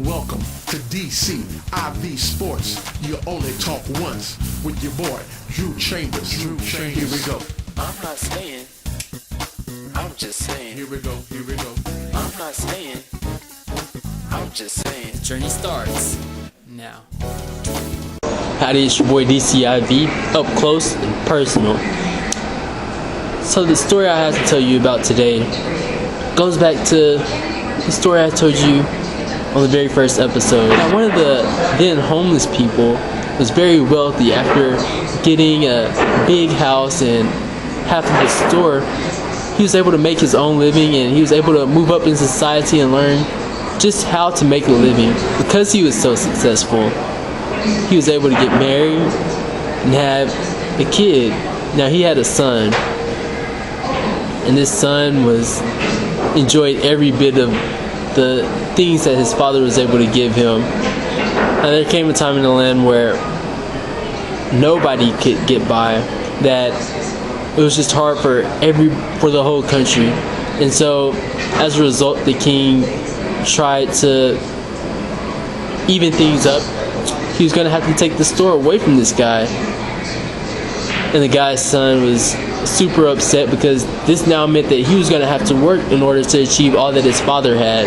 Welcome to DCIV Sports. You only talk once with your boy, Drew Chambers. Here we go. I'm not saying, I'm just saying. Here we go. I'm not saying, I'm just saying. The journey starts now. Howdy, it's your boy DCIV, up close and personal. So the story I have to tell you about today goes back to the story I told you on the very first episode. Now, one of the then homeless people was very wealthy. After getting a big house and half of the store, he was able to make his own living, and he was able to move up in society and learn just how to make a living. Because he was so successful, he was able to get married and have a kid. Now, he had a son, and this son enjoyed every bit of the things that his father was able to give him. Now, there came a time in the land where nobody could get by, that it was just hard for the whole country. And so as a result, the king tried to even things up. He was going to have to take the store away from this guy. And the guy's son was super upset, because this now meant that he was going to have to work in order to achieve all that his father had.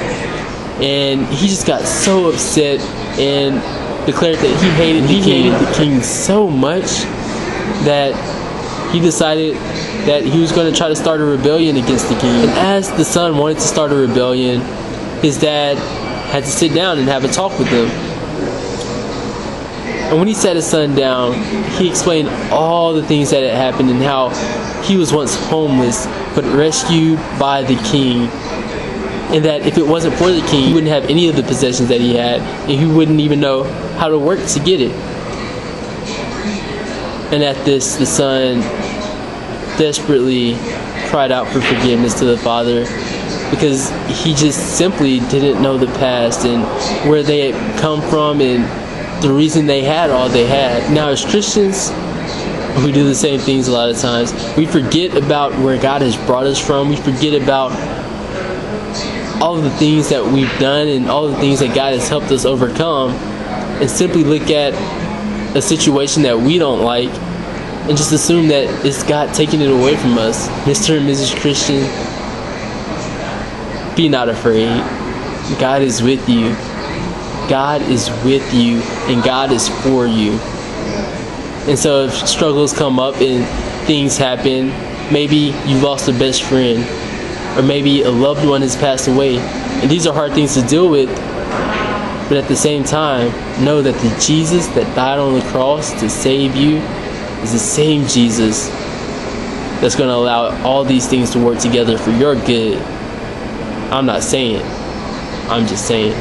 And he just got so upset and declared that he hated the king so much that he decided that he was going to try to start a rebellion against the king. And as the son wanted to start a rebellion, his dad had to sit down and have a talk with him. And when he sat his son down, he explained all the things that had happened and how he was once homeless but rescued by the king. And that if it wasn't for the king, he wouldn't have any of the possessions that he had, and he wouldn't even know how to work to get it. And at this, the son desperately cried out for forgiveness to the father, because he just simply didn't know the past and where they had come from and the reason they had all they had. Now, as Christians, we do the same things a lot of times. We forget about where God has brought us from. We forget about all of the things that we've done and all the things that God has helped us overcome, and simply look at a situation that we don't like and just assume that it's God taking it away from us. Mr. and Mrs. Christian, be not afraid. God is with you. God is with you, and God is for you. And so if struggles come up and things happen, maybe you lost a best friend, or maybe a loved one has passed away, and these are hard things to deal with, but at the same time, know that the Jesus that died on the cross to save you is the same Jesus that's going to allow all these things to work together for your good. I'm not saying, I'm just saying.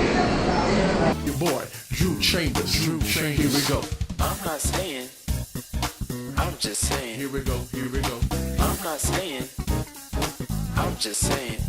Your boy, Drew Chambers. Here we go. I'm not saying, I'm just saying. Here we go. I'm not saying, I'm just saying.